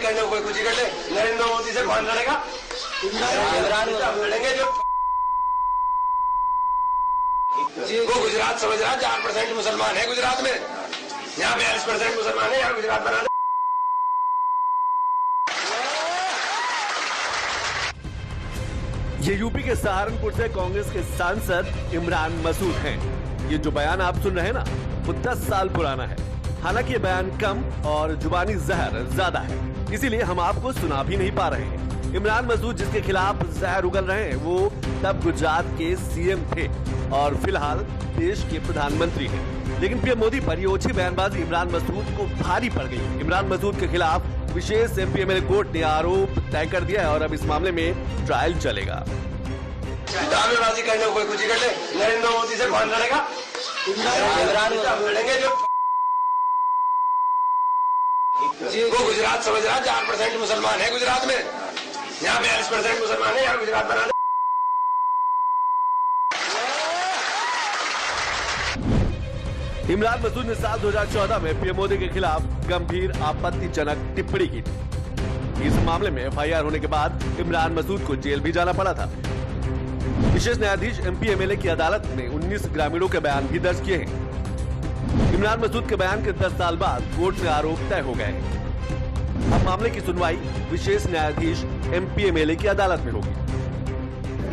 करने कोई कुछ कर ले, नरेंद्र मोदी से कौन लड़ेगा? लड़ेंगे जो वो गुजरात समझ रहा 4% मुसलमान है गुजरात में, यहाँ 42% मुसलमान है, यहाँ गुजरात बना दे। ये यूपी के सहारनपुर से कांग्रेस के सांसद इमरान मसूद हैं। ये जो बयान आप सुन रहे हैं ना, वो 10 साल पुराना है। हालांकि ये बयान कम और जुबानी जहर ज्यादा है, इसीलिए हम आपको सुना भी नहीं पा रहे हैं। इमरान मसूद जिसके खिलाफ जहर उगल रहे हैं, वो तब गुजरात के सीएम थे और फिलहाल देश के प्रधानमंत्री हैं। लेकिन पीएम मोदी पर ये ओछी बयानबाजी इमरान मसूद को भारी पड़ गई। इमरान मसूद के खिलाफ विशेष एमपी एमएलए कोर्ट ने आरोप तय कर दिया है और अब इस मामले में ट्रायल चलेगा। दावेबाजी करने को कोई कुछ कर ले, नरेंद्र मोदी से कौन लड़ेगा? लड़ेंगे जो वो गुजरात समझ रहा 4% मुसलमान है गुजरात में, यहाँ 42% मुसलमान है, यहाँ गुजरात बना दे। इमरान मसूद ने साल 2014 में पीएम मोदी के खिलाफ गंभीर आपत्तिजनक टिप्पणी की थी। इस मामले में एफआईआर होने के बाद इमरान मसूद को जेल भी जाना पड़ा था। विशेष न्यायाधीश एमपी एमएलए की अदालत ने 19 ग्रामीणों के बयान भी दर्ज किए हैं। इमरान मसूद के बयान के 10 साल बाद कोर्ट में आरोप तय हो गए। अब मामले की सुनवाई विशेष न्यायाधीश एमपी एमएलए की अदालत में होगी।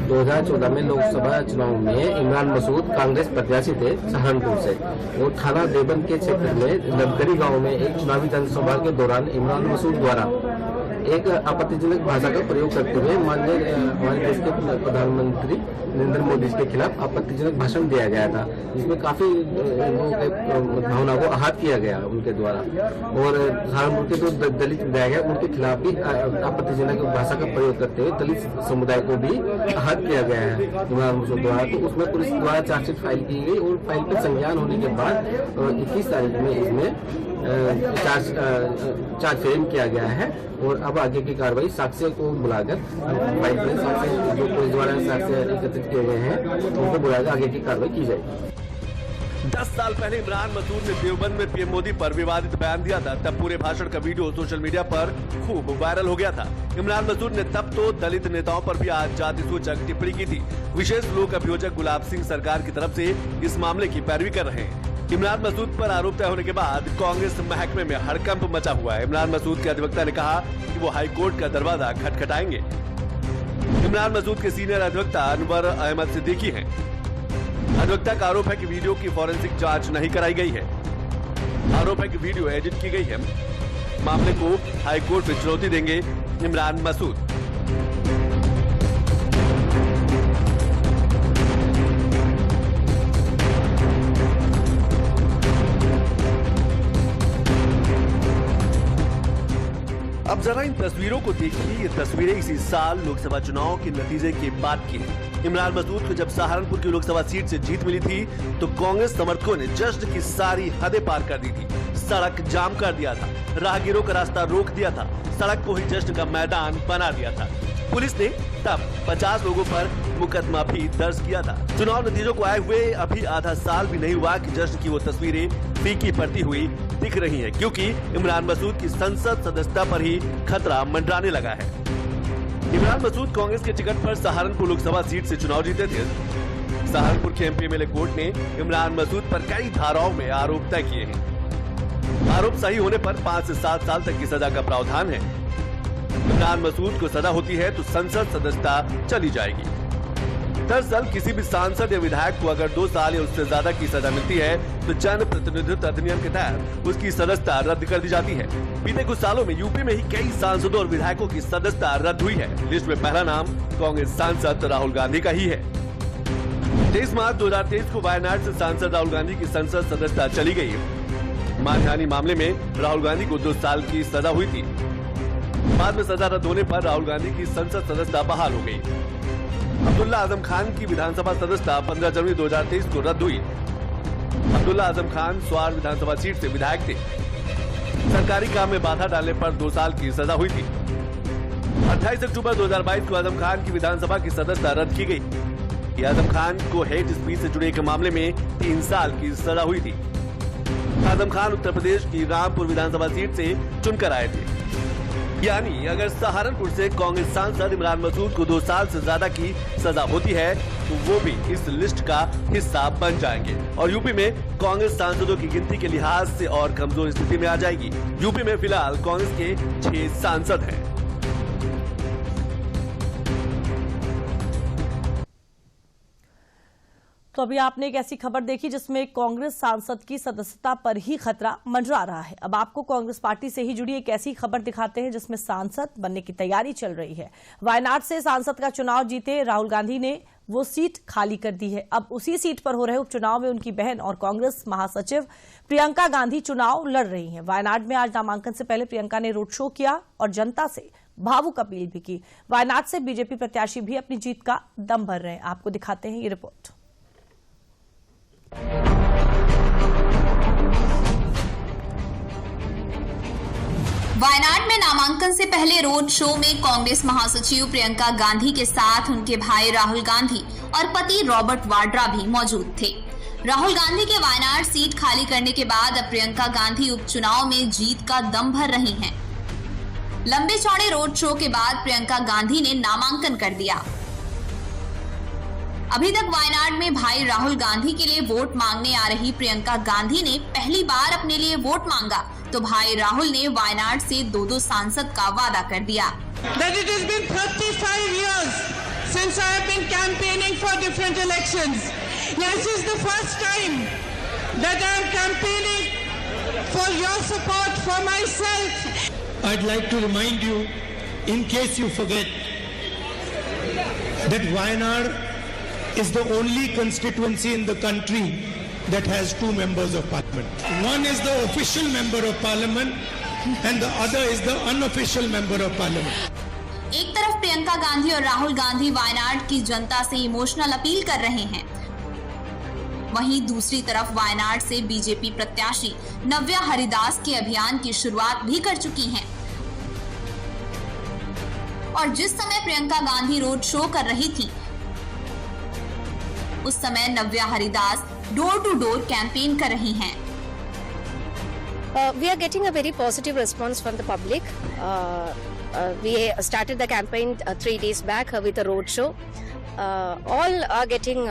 2014 में लोकसभा चुनाव में इमरान मसूद कांग्रेस प्रत्याशी थे सहारनपुर से। वो थाना देवबंद के क्षेत्र में नवगरी गांव में एक चुनावी जनसभा के दौरान इमरान मसूद द्वारा एक आपत्तिजनक भाषा का प्रयोग करते हुए माननीय हमारे देश के प्रधानमंत्री नरेंद्र मोदी के खिलाफ आपत्तिजनक भाषण दिया गया था, जिसमें काफी लोगों के भावना को आहत किया गया उनके द्वारा। और सहारनपुर के जो दलित विधायक है उनके खिलाफ भी आपत्तिजनक भाषा का प्रयोग करते हुए दलित समुदाय को भी आहत किया गया है इमरान मसूद द्वारा। तो उसमें पुलिस द्वारा चार्जशीट फाइल की गई और फाइल पर संज्ञान होने के बाद 21 तारीख में इसमें चार्ज फ्रेम किया गया है। और अब आगे की कार्रवाई साक्ष्य को बुलाकर फाइल में साक्ष्य जो पुलिस द्वारा साक्ष्य एकत्रित किए गए हैं उनको बुलाकर आगे की कार्रवाई की जाएगी। 10 साल पहले इमरान मसूद ने देवबंद में पीएम मोदी पर विवादित बयान दिया था। तब पूरे भाषण का वीडियो सोशल मीडिया पर खूब वायरल हो गया था। इमरान मसूद ने तब तो दलित नेताओं पर भी आज जाति सूचक टिप्पणी की थी। विशेष लोक अभियोजक गुलाब सिंह सरकार की तरफ से इस मामले की पैरवी कर रहे हैं। इमरान मसूद पर आरोप तय होने के बाद कांग्रेस महकमे में हड़कंप मचा हुआ है। इमरान मसूद के अधिवक्ता ने कहा कि वो हाईकोर्ट का दरवाजा खटखटाएंगे। इमरान मसूद के सीनियर अधिवक्ता अनवर अहमद सिद्दीकी हैं। अधिवक्ता का आरोप है कि वीडियो की फॉरेंसिक जांच नहीं कराई गई है। आरोप है कि वीडियो एडिट की गई है। मामले को हाईकोर्ट में चुनौती देंगे इमरान मसूद। अब जरा इन तस्वीरों को देखिए। ये तस्वीरें इसी साल लोकसभा चुनाव के नतीजे के बाद की है। इमरान मसूद को जब सहारनपुर की लोकसभा सीट से जीत मिली थी तो कांग्रेस समर्थकों ने जश्न की सारी हदें पार कर दी थी। सड़क जाम कर दिया था, राहगीरों का रास्ता रोक दिया था, सड़क को ही जश्न का मैदान बना दिया था। पुलिस ने तब 50 लोगों पर मुकदमा भी दर्ज किया था। चुनाव नतीजों को आए हुए अभी आधा साल भी नहीं हुआ कि जश्न की वो तस्वीरें फीकी पड़ती हुई दिख रही हैं, क्योंकि इमरान मसूद की संसद सदस्यता पर ही खतरा मंडराने लगा है। इमरान मसूद कांग्रेस के टिकट पर सहारनपुर लोकसभा सीट से चुनाव जीते थे। सहारनपुर के एमपी एमएलए कोर्ट ने इमरान मसूद पर कई धाराओं में आरोप तय किए हैं। आरोप सही होने पर 5 से 7 साल तक की सजा का प्रावधान है। इमरान मसूद को सजा होती है तो संसद सदस्यता चली जाएगी। दरअसल किसी भी सांसद या विधायक को अगर 2 साल या उससे ज्यादा की सजा मिलती है तो जन प्रतिनिधित्व अधिनियम के तहत उसकी सदस्यता रद्द कर दी जाती है। बीते कुछ सालों में यूपी में ही कई सांसदों और विधायकों की सदस्यता रद्द हुई है। लिस्ट में पहला नाम कांग्रेस सांसद राहुल गांधी का ही है। 23 मार्च 2023 को वायनाड से सांसद राहुल गांधी की संसद सदस्यता चली गई। मानहानि मामले में राहुल गांधी को 2 साल की सजा हुई थी। बाद में सजा रद्द होने पर राहुल गांधी की संसद सदस्यता बहाल हो गई। अब्दुल्ला आजम खान की विधानसभा सदस्यता 15 जनवरी 2023 को रद्द हुई। अब्दुल्ला आजम खान स्वार विधानसभा सीट से विधायक थे। सरकारी काम में बाधा डालने पर 2 साल की सजा हुई थी। 28 अक्टूबर 2022 को आजम खान की विधानसभा की सदस्यता रद्द की गई। आजम खान को हेट स्पीच से जुड़े एक मामले में 3 साल की सजा हुई थी। आजम खान उत्तर प्रदेश की रामपुर विधानसभा सीट से चुनकर आए थे। यानी अगर सहारनपुर से कांग्रेस सांसद इमरान मसूद को 2 साल से ज्यादा की सजा होती है तो वो भी इस लिस्ट का हिस्सा बन जाएंगे और यूपी में कांग्रेस सांसदों की गिनती के लिहाज से और कमजोर स्थिति में आ जाएगी। यूपी में फिलहाल कांग्रेस के 6 सांसद हैं। तो अभी आपने एक ऐसी खबर देखी जिसमें कांग्रेस सांसद की सदस्यता पर ही खतरा मंडरा रहा है। अब आपको कांग्रेस पार्टी से ही जुड़ी एक ऐसी खबर दिखाते हैं जिसमें सांसद बनने की तैयारी चल रही है। वायनाड से सांसद का चुनाव जीते राहुल गांधी ने वो सीट खाली कर दी है। अब उसी सीट पर हो रहे उपचुनाव में उनकी बहन और कांग्रेस महासचिव प्रियंका गांधी चुनाव लड़ रही हैं। वायनाड में आज नामांकन से पहले प्रियंका ने रोड शो किया और जनता से भावुक अपील भी की। वायनाड से बीजेपी प्रत्याशी भी अपनी जीत का दम भर रहे हैं। आपको दिखाते हैं ये रिपोर्ट। वायनाड में नामांकन से पहले रोड शो में कांग्रेस महासचिव प्रियंका गांधी के साथ उनके भाई राहुल गांधी और पति रॉबर्ट वाड्रा भी मौजूद थे। राहुल गांधी के वायनाड सीट खाली करने के बाद अब प्रियंका गांधी उपचुनाव में जीत का दम भर रही हैं। लंबे चौड़े रोड शो के बाद प्रियंका गांधी ने नामांकन कर दिया। अभी तक वायनाड में भाई राहुल गांधी के लिए वोट मांगने आ रही प्रियंका गांधी ने पहली बार अपने लिए वोट मांगा तो भाई राहुल ने वायनाड से 2 सांसद का वादा कर दिया। That it has been 35 years since I have been campaigning for different elections. This is the first time that I am campaigning for your support for myself. I'd like to remind you in case you forget, that Wayanad is the only constituency in the country that has 2 members of parliament. One is the official member of parliament and the other is the unofficial member of parliament. एक तरफ प्रियंका गांधी और राहुल गांधी वायनाड की जनता से emotional appeal कर रहे हैं, वहीं दूसरी तरफ वायनाड से बीजेपी प्रत्याशी नव्या हरिदास के अभियान की शुरुआत भी कर चुकी हैं। और जिस समय प्रियंका गांधी रोड शो कर रही थी, उस समय Navya Haridas door to door campaign कर रही हैं। We are getting a very positive response from the public. We started the campaign 3 days back with a road show. All are getting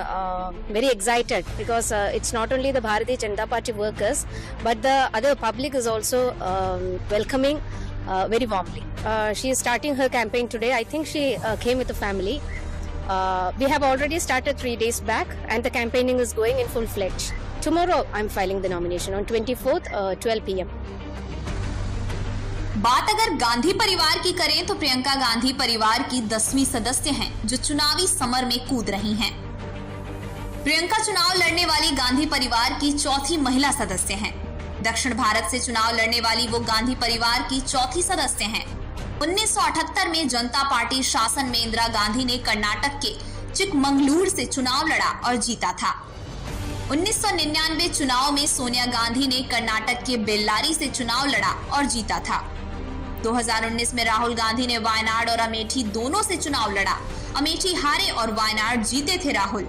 very excited because it's not only the Bharatiya Janata Party workers, but the other public is also welcoming very warmly. She is starting her campaign today. I think she came with a family. We have already started 3 days back and the campaigning is going in full-fledged. Tomorrow I'm filing the nomination on 24th, 12 PM. बात अगर गांधी परिवार की करें तो प्रियंका गांधी परिवार की 10वीं सदस्य हैं जो चुनावी समर में कूद रही हैं। प्रियंका चुनाव लड़ने वाली गांधी परिवार की 4थी महिला सदस्य हैं। दक्षिण भारत से चुनाव लड़ने वाली वो गांधी परिवार की 4थी सदस्य हैं। 1978 में जनता पार्टी शासन में इंदिरा गांधी ने कर्नाटक के चिकमंगलूर से चुनाव लड़ा और जीता था। 1999 चुनाव में सोनिया गांधी ने कर्नाटक के बेल्लारी से चुनाव लड़ा और जीता था। 2019 में राहुल गांधी ने वायनाड और अमेठी दोनों से चुनाव लड़ा। अमेठी हारे और वायनाड जीते थे राहुल।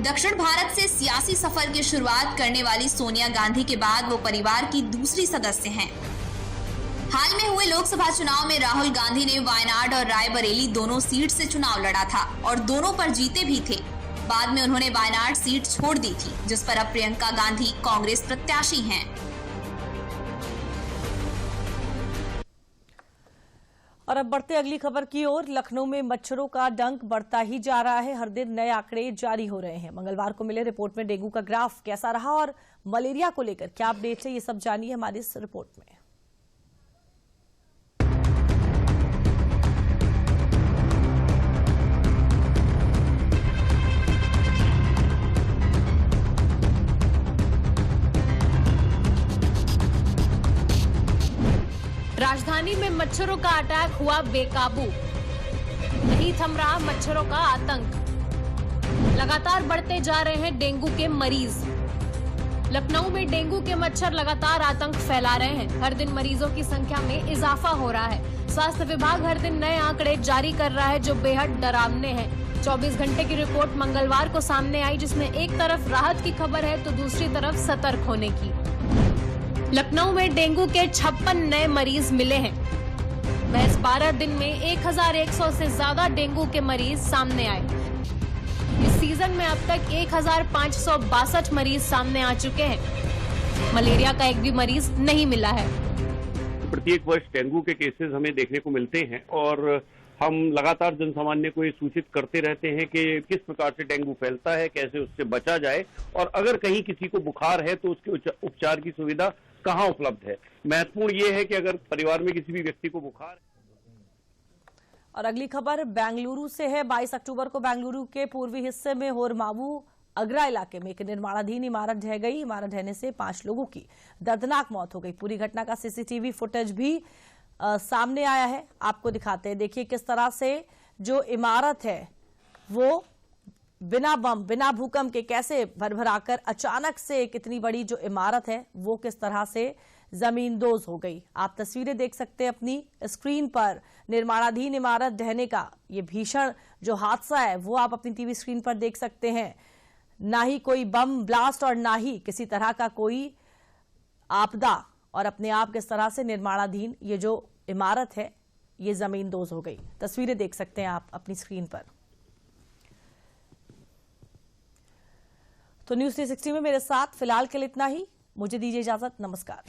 दक्षिण भारत से सियासी सफर की शुरुआत करने वाली सोनिया गांधी के बाद वो परिवार की दूसरी सदस्य हैं। हाल में हुए लोकसभा चुनाव में राहुल गांधी ने वायनाड और रायबरेली दोनों सीट से चुनाव लड़ा था और दोनों पर जीते भी थे। बाद में उन्होंने वायनाड सीट छोड़ दी थी, जिस पर अब प्रियंका गांधी कांग्रेस प्रत्याशी हैं। और अब बढ़ते अगली खबर की ओर। लखनऊ में मच्छरों का डंक बढ़ता ही जा रहा है। हर दिन नए आंकड़े जारी हो रहे हैं। मंगलवार को मिले रिपोर्ट में डेंगू का ग्राफ कैसा रहा और मलेरिया को लेकर क्या अपडेट है, ये सब जानिए हमारी इस रिपोर्ट में। राजधानी में मच्छरों का अटैक हुआ बेकाबू, नहीं थम रहा मच्छरों का आतंक। लगातार बढ़ते जा रहे हैं डेंगू के मरीज। लखनऊ में डेंगू के मच्छर लगातार आतंक फैला रहे हैं। हर दिन मरीजों की संख्या में इजाफा हो रहा है। स्वास्थ्य विभाग हर दिन नए आंकड़े जारी कर रहा है जो बेहद डरावने हैं। 24 घंटे की रिपोर्ट मंगलवार को सामने आई, जिसमें एक तरफ राहत की खबर है तो दूसरी तरफ सतर्क होने की। लखनऊ में डेंगू के 56 नए मरीज मिले हैं। महज 12 दिन में 1100 से ज्यादा डेंगू के मरीज सामने आए। इस सीजन में अब तक 1562 मरीज सामने आ चुके हैं। मलेरिया का एक भी मरीज नहीं मिला है। प्रत्येक वर्ष डेंगू के केसेस हमें देखने को मिलते हैं और हम लगातार जनसामान्य को ये सूचित करते रहते हैं कि किस प्रकार से डेंगू फैलता है, कैसे उससे बचा जाए और अगर कहीं किसी को बुखार है तो उसके उपचार की सुविधा कहाँ उपलब्ध है। महत्वपूर्ण ये है कि अगर परिवार में किसी भी व्यक्ति को बुखार। और अगली खबर बेंगलुरु से है। 22 अक्टूबर को बेंगलुरु के पूर्वी हिस्से में होरमावू अगरा इलाके में एक निर्माणाधीन इमारत ढह गई। इमारत ढहने से 5 लोगों की दर्दनाक मौत हो गई। पूरी घटना का सीसीटीवी फुटेज भी सामने आया है, आपको दिखाते हैं। देखिए किस तरह से जो इमारत है वो बिना बम, बिना भूकंप के कैसे भरभराकर अचानक से कितनी बड़ी जो इमारत है वो किस तरह से जमींदोज हो गई। आप तस्वीरें देख सकते हैं अपनी स्क्रीन पर। निर्माणाधीन इमारत ढहने का ये भीषण जो हादसा है वो आप अपनी टीवी स्क्रीन पर देख सकते हैं। ना ही कोई बम ब्लास्ट और ना ही किसी तरह का कोई आपदा, और अपने आप किस तरह से निर्माणाधीन ये जो इमारत है ये जमींदोज हो गई। तस्वीरें देख सकते हैं आप अपनी स्क्रीन पर। तो न्यूज़ 360 में मेरे साथ फिलहाल के लिए इतना ही। मुझे दीजिए इजाजत। नमस्कार।